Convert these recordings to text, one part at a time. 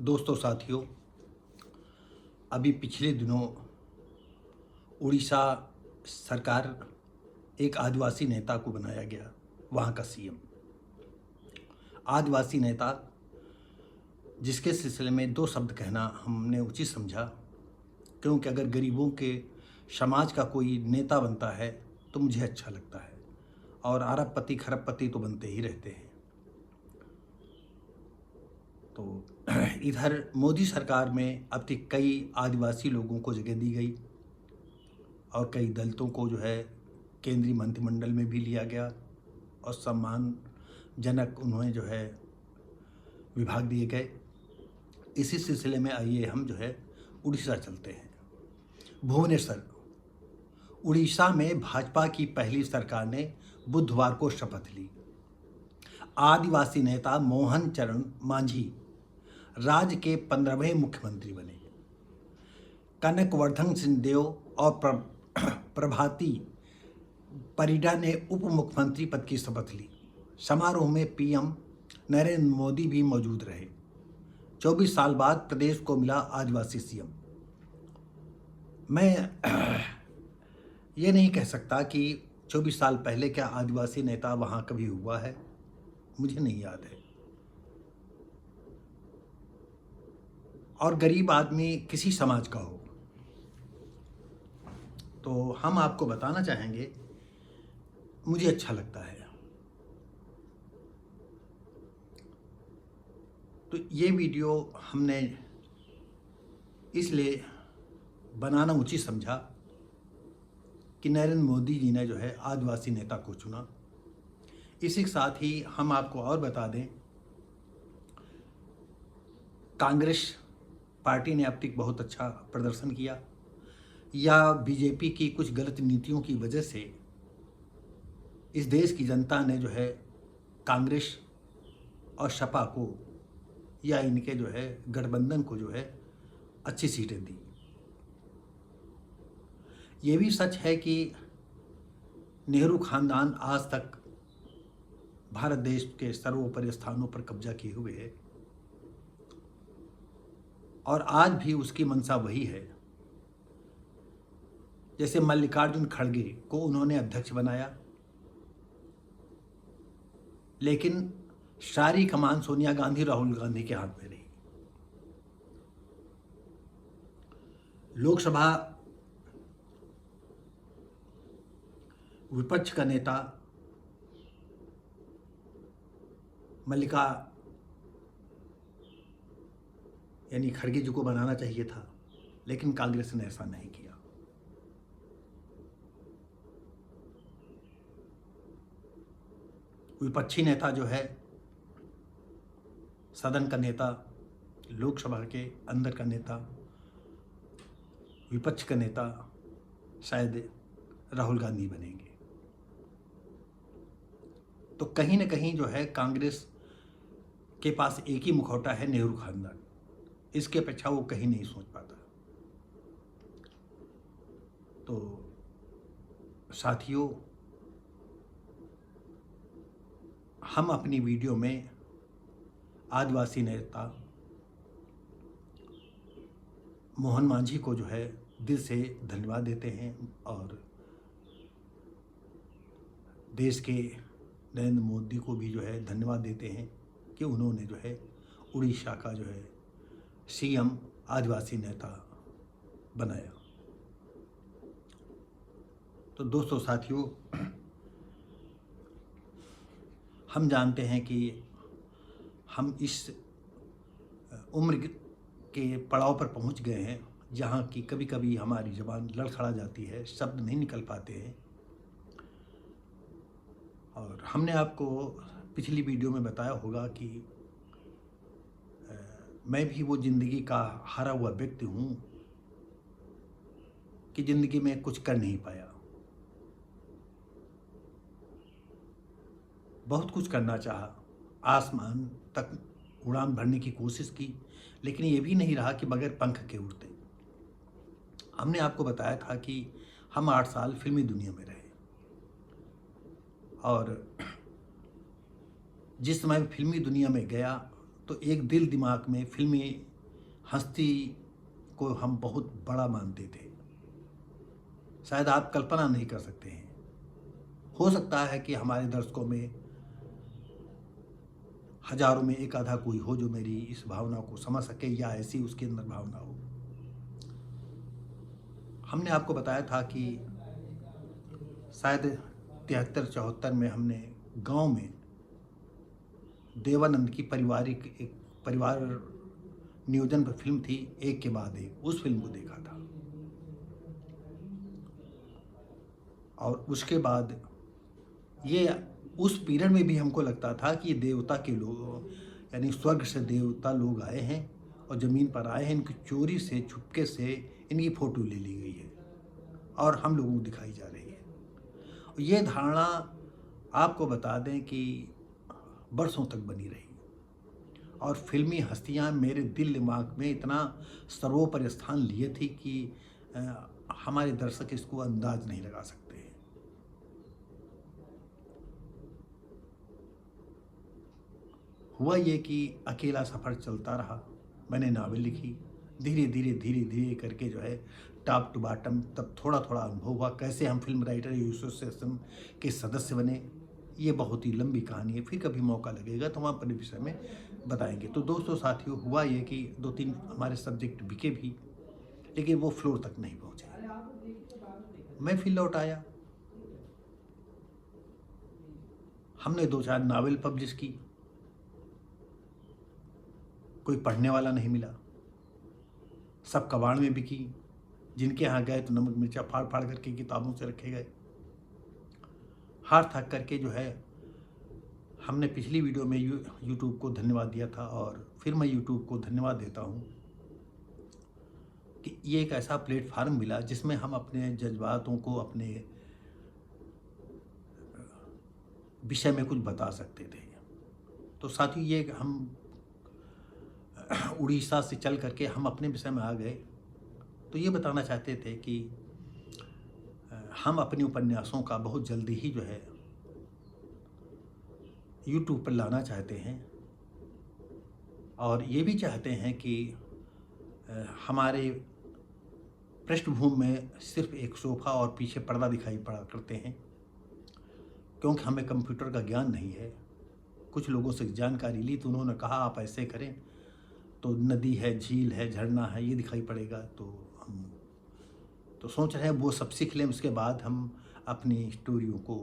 दोस्तों साथियों, अभी पिछले दिनों उड़ीसा सरकार एक आदिवासी नेता को बनाया गया वहाँ का सीएम। आदिवासी नेता जिसके सिलसिले में दो शब्द कहना हमने उचित समझा, क्योंकि अगर गरीबों के समाज का कोई नेता बनता है तो मुझे अच्छा लगता है, और अरबपति खरबपति तो बनते ही रहते हैं। तो इधर मोदी सरकार में अब तक कई आदिवासी लोगों को जगह दी गई और कई दलितों को जो है केंद्रीय मंत्रिमंडल में भी लिया गया और सम्मानजनक उन्हें जो है विभाग दिए गए। इसी सिलसिले में आइए हम जो है उड़ीसा चलते हैं। भुवनेश्वर, उड़ीसा में भाजपा की पहली सरकार ने बुधवार को शपथ ली। आदिवासी नेता मोहन चरण मांझी राज्य के 15वें मुख्यमंत्री बने। कनकवर्धन सिंहदेव और प्रभाती परिडा ने उप मुख्यमंत्री पद की शपथ ली। समारोह में पीएम नरेंद्र मोदी भी मौजूद रहे। 24 साल बाद प्रदेश को मिला आदिवासी सीएम। मैं ये नहीं कह सकता कि 24 साल पहले क्या आदिवासी नेता वहाँ कभी हुआ है, मुझे नहीं याद है। और गरीब आदमी किसी समाज का हो तो हम आपको बताना चाहेंगे, मुझे अच्छा लगता है। तो ये वीडियो हमने इसलिए बनाना उचित समझा कि नरेंद्र मोदी जी ने जो है आदिवासी नेता को चुना। इसी के साथ ही हम आपको और बता दें, कांग्रेस पार्टी ने अब तक बहुत अच्छा प्रदर्शन किया, या बीजेपी की कुछ गलत नीतियों की वजह से इस देश की जनता ने जो है कांग्रेस और सपा को या इनके जो है गठबंधन को जो है अच्छी सीटें दी। ये भी सच है कि नेहरू खानदान आज तक भारत देश के सर्वोपरि स्थानों पर कब्जा किए हुए है और आज भी उसकी मंशा वही है। जैसे मल्लिकार्जुन खड़गे को उन्होंने अध्यक्ष बनाया, लेकिन सारी कमान सोनिया गांधी राहुल गांधी के हाथ में रही। लोकसभा विपक्ष का नेता मल्लिका यानी खड़गे जी को बनाना चाहिए था, लेकिन कांग्रेस ने ऐसा नहीं किया। विपक्षी नेता जो है, सदन का नेता, लोकसभा के अंदर का नेता, विपक्ष का नेता शायद राहुल गांधी बनेंगे। तो कहीं ना कहीं जो है कांग्रेस के पास एक ही मुखौटा है, नेहरू खानदान। इसके अपेक्षा वो कहीं नहीं सोच पाता। तो साथियों, हम अपनी वीडियो में आदिवासी नेता मोहन मांझी को जो है दिल से धन्यवाद देते हैं और देश के नरेंद्र मोदी को भी जो है धन्यवाद देते हैं कि उन्होंने जो है उड़ीसा का जो है सीएम आदिवासी नेता बनाया। तो दोस्तों साथियों, हम जानते हैं कि हम इस उम्र के पड़ाव पर पहुंच गए हैं जहां की कभी कभी हमारी ज़बान लड़खड़ा जाती है, शब्द नहीं निकल पाते हैं। और हमने आपको पिछली वीडियो में बताया होगा कि मैं भी वो ज़िंदगी का हारा हुआ व्यक्ति हूँ कि ज़िंदगी में कुछ कर नहीं पाया। बहुत कुछ करना चाहा, आसमान तक उड़ान भरने की कोशिश की, लेकिन ये भी नहीं रहा कि बगैर पंख के उड़ते। हमने आपको बताया था कि हम 8 साल फिल्मी दुनिया में रहे और जिस समय फिल्मी दुनिया में गया तो एक दिल दिमाग में फिल्मी हस्ती को हम बहुत बड़ा मानते थे। शायद आप कल्पना नहीं कर सकते हैं। हो सकता है कि हमारे दर्शकों में हजारों में एक आधा कोई हो जो मेरी इस भावना को समझ सके या ऐसी उसके अंदर भावना हो। हमने आपको बताया था कि शायद 73-74 में हमने गांव में देवानंद की पारिवारिक एक परिवार नियोजन पर फिल्म थी, एक के बाद एक, उस फिल्म को देखा था। और उसके बाद ये उस पीरियड में भी हमको लगता था कि ये देवता के लोग, यानी स्वर्ग से देवता लोग आए हैं और ज़मीन पर आए हैं, इनकी चोरी से छुपके से इनकी फ़ोटो ले ली गई है और हम लोगों को दिखाई जा रही है। ये धारणा आपको बता दें कि बरसों तक बनी रही और फिल्मी हस्तियां मेरे दिल दिमाग में इतना सर्वोपरि स्थान लिए थी कि हमारे दर्शक इसको अंदाज नहीं लगा सकते। हुआ ये कि अकेला सफ़र चलता रहा। मैंने नावल लिखी, धीरे धीरे करके जो है टॉप टू बॉटम तब थोड़ा थोड़ा अनुभव हुआ। कैसे हम फिल्म राइटर एसोसिएशन के सदस्य बने, ये बहुत ही लंबी कहानी है, फिर कभी मौका लगेगा तो वहाँ पर विषय में बताएंगे। तो दोस्तों साथियों, हुआ ये कि 2-3 हमारे सब्जेक्ट बिके भी, लेकिन वो फ्लोर तक नहीं पहुँचे। मैं फिर लौट आया, हमने 2-4 नावल पब्लिश की, कोई पढ़ने वाला नहीं मिला, सब कबाड़ में बिकी। जिनके यहाँ गए तो नमक मिर्चा फाड़ फाड़ करके किताबों से रखे गए। हार थक करके जो है, हमने पिछली वीडियो में यूट्यूब को धन्यवाद दिया था और फिर मैं यूट्यूब को धन्यवाद देता हूँ कि ये एक ऐसा प्लेटफार्म मिला जिसमें हम अपने जज्बातों को, अपने विषय में कुछ बता सकते थे। तो साथियों, ये हम उड़ीसा से चल करके हम अपने विषय में आ गए। तो ये बताना चाहते थे कि हम अपने उपन्यासों का बहुत जल्दी ही जो है यूट्यूब पर लाना चाहते हैं और ये भी चाहते हैं कि हमारे पृष्ठभूमि में सिर्फ एक सोफ़ा और पीछे पर्दा दिखाई पड़ा करते हैं, क्योंकि हमें कंप्यूटर का ज्ञान नहीं है। कुछ लोगों से जानकारी ली तो उन्होंने कहा आप ऐसे करें तो नदी है, झील है, झरना है, ये दिखाई पड़ेगा। तो हम तो सोच रहे हैं वो सब सीख लें, उसके बाद हम अपनी स्टोरियों को,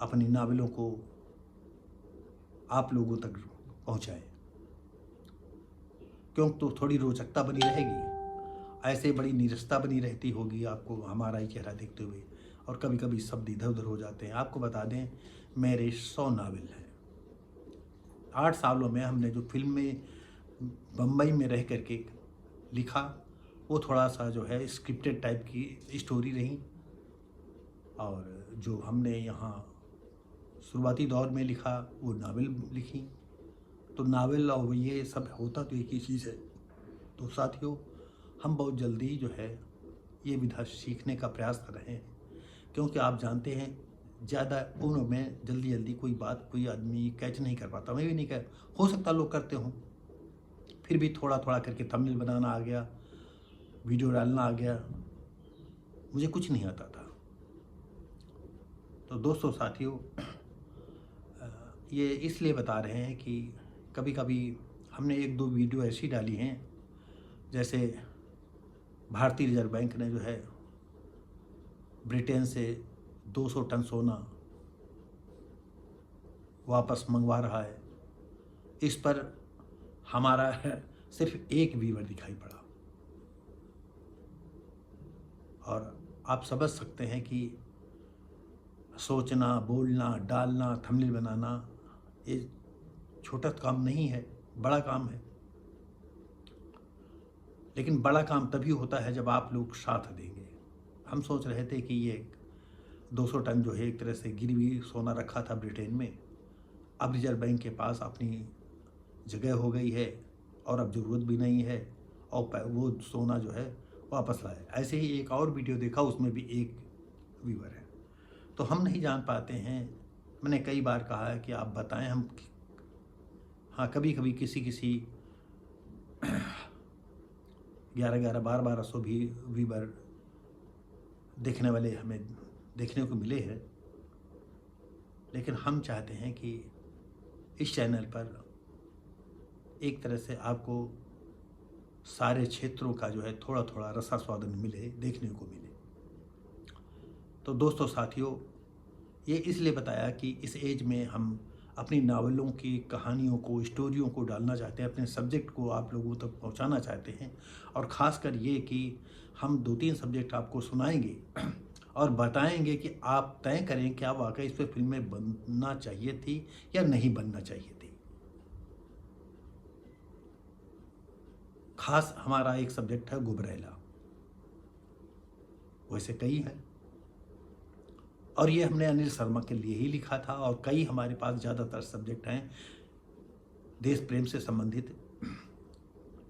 अपनी नावलों को आप लोगों तक पहुंचाएं, क्योंकि तो थोड़ी रोचकता बनी रहेगी। ऐसे बड़ी नीरसता बनी रहती होगी आपको हमारा ही चेहरा देखते हुए, और कभी कभी शब्द इधर उधर हो जाते हैं। आपको बता दें, मेरे 100 नावल हैं। 8 सालों में हमने जो फिल्म में बम्बई में रह करके लिखा, वो थोड़ा सा जो है स्क्रिप्टेड टाइप की स्टोरी रही, और जो हमने यहाँ शुरुआती दौर में लिखा वो नावल लिखी। तो नावल और ये सब होता तो एक ही चीज़ है। तो साथियों, हम बहुत जल्दी जो है ये विधा सीखने का प्रयास कर रहे हैं, क्योंकि आप जानते हैं ज़्यादा उम्र में जल्दी कोई बात कोई आदमी कैच नहीं कर पाता। मैं भी नहीं कर, हो सकता लोग करते हों, फिर भी थोड़ा थोड़ा करके थंबनेल बनाना आ गया, वीडियो डालना आ गया, मुझे कुछ नहीं आता था। तो दोस्तों साथियों, ये इसलिए बता रहे हैं कि कभी कभी हमने 1-2 वीडियो ऐसी डाली हैं, जैसे भारतीय रिजर्व बैंक ने जो है ब्रिटेन से 200 टन सोना वापस मंगवा रहा है। इस पर हमारा सिर्फ एक व्यूअर दिखाई पड़ा, और आप समझ सकते हैं कि सोचना, बोलना, डालना, थंबनेल बनाना ये छोटा काम नहीं है, बड़ा काम है। लेकिन बड़ा काम तभी होता है जब आप लोग साथ देंगे। हम सोच रहे थे कि ये 200 टन जो है एक तरह से गिरवी सोना रखा था ब्रिटेन में, अब रिजर्व बैंक के पास अपनी जगह हो गई है और अब ज़रूरत भी नहीं है, और वो सोना जो है वापस लाए। ऐसे ही एक और वीडियो देखा, उसमें भी एक व्यूअर है। तो हम नहीं जान पाते हैं। मैंने कई बार कहा है कि आप बताएं हम, हाँ कभी कभी किसी 11-11, 12-1200 भी व्यूवर देखने वाले हमें देखने को मिले हैं। लेकिन हम चाहते हैं कि इस चैनल पर एक तरह से आपको सारे क्षेत्रों का जो है थोड़ा थोड़ा रसास्वादन मिले, देखने को मिले। तो दोस्तों साथियों, ये इसलिए बताया कि इस एज में हम अपनी नावलों की कहानियों को, स्टोरियों को डालना चाहते हैं, अपने सब्जेक्ट को आप लोगों तक पहुंचाना चाहते हैं। और ख़ासकर ये कि हम 2-3 सब्जेक्ट आपको सुनाएंगे और बताएंगे कि आप तय करें क्या वाकई इस पर फिल्में बनना चाहिए थी या नहीं बनना चाहिए थी। खास हमारा एक सब्जेक्ट है गुबरैला, वैसे कई हैं, और ये हमने अनिल शर्मा के लिए ही लिखा था। और कई हमारे पास ज़्यादातर सब्जेक्ट हैं देश प्रेम से संबंधित,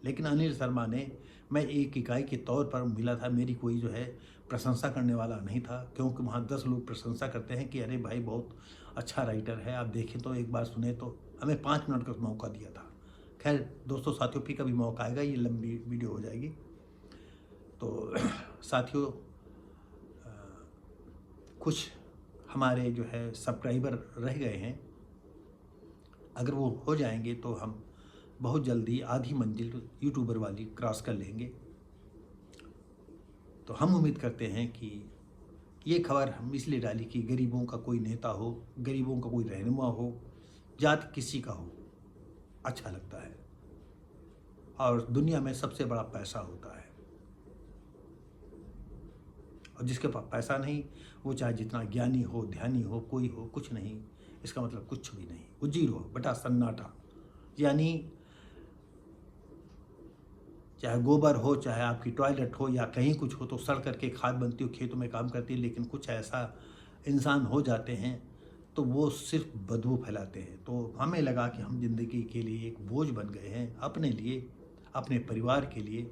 लेकिन अनिल शर्मा ने, मैं एक इकाई के तौर पर मिला था, मेरी कोई जो है प्रशंसा करने वाला नहीं था, क्योंकि वहाँ 10 लोग प्रशंसा करते हैं कि अरे भाई बहुत अच्छा राइटर है, आप देखें तो, एक बार सुने तो। हमें 5 मिनट का मौका दिया था। खैर दोस्तों साथियों, फिर कभी मौका आएगा, ये लंबी वीडियो हो जाएगी। तो साथियों, कुछ हमारे जो है सब्सक्राइबर रह गए हैं, अगर वो हो जाएंगे तो हम बहुत जल्दी आधी मंजिल यूट्यूबर वाली क्रॉस कर लेंगे। तो हम उम्मीद करते हैं कि ये खबर हम इसलिए डाली कि गरीबों का कोई नेता हो, गरीबों का कोई रहनुमा हो, जात किसी का हो, अच्छा लगता है। और दुनिया में सबसे बड़ा पैसा होता है, और जिसके पास पैसा नहीं, वो चाहे जितना ज्ञानी हो, ध्यानी हो, कोई हो, कुछ नहीं, इसका मतलब कुछ भी नहीं, वो जीरो बटा सन्नाटा। यानी चाहे गोबर हो, चाहे आपकी टॉयलेट हो, या कहीं कुछ हो, तो सड़ करके खाद बनती हो, खेतों में काम करती है। लेकिन कुछ ऐसा इंसान हो जाते हैं तो वो सिर्फ बदबू फैलाते हैं। तो हमें लगा कि हम जिंदगी के लिए एक बोझ बन गए हैं, अपने लिए, अपने परिवार के लिए।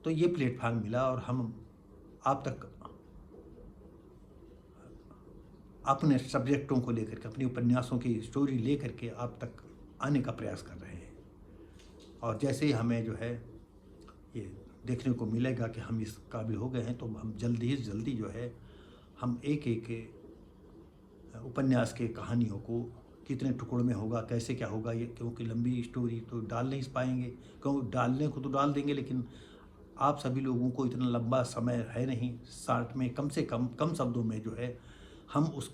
तो ये प्लेटफार्म मिला और हम आप तक अपने सब्जेक्टों को लेकर के, अपने उपन्यासों की स्टोरी लेकर के आप तक आने का प्रयास कर रहे हैं। और जैसे ही हमें जो है ये देखने को मिलेगा कि हम इस काबिल हो गए हैं, तो हम जल्दी से जल्दी जो है हम एक उपन्यास के कहानियों को कितने टुकड़ों में होगा, कैसे क्या होगा, ये क्योंकि लंबी स्टोरी तो डाल नहीं पाएंगे, क्योंकि डालने को तो डाल देंगे, लेकिन आप सभी लोगों को इतना लंबा समय है नहीं, शॉर्ट में कम से कम शब्दों में जो है हम उस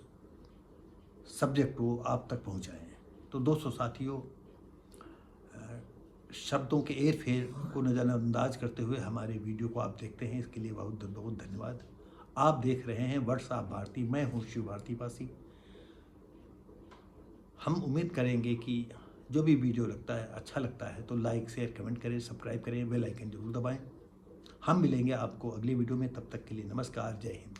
सब्जेक्ट को आप तक पहुंचाएं। तो दोस्तों साथियों, शब्दों के एर फेर को नज़रअंदाज करते हुए हमारे वीडियो को आप देखते हैं, इसके लिए बहुत बहुत धन्यवाद। आप देख रहे हैं व्हाट्सएप भारती, मैं हूँ शिव भारती पासी। हम उम्मीद करेंगे कि जो भी वीडियो लगता है, अच्छा लगता है, तो लाइक, शेयर, कमेंट करें, सब्सक्राइब करें, बेल आइकन जरूर दबाएं। हम मिलेंगे आपको अगली वीडियो में, तब तक के लिए नमस्कार, जय हिंद।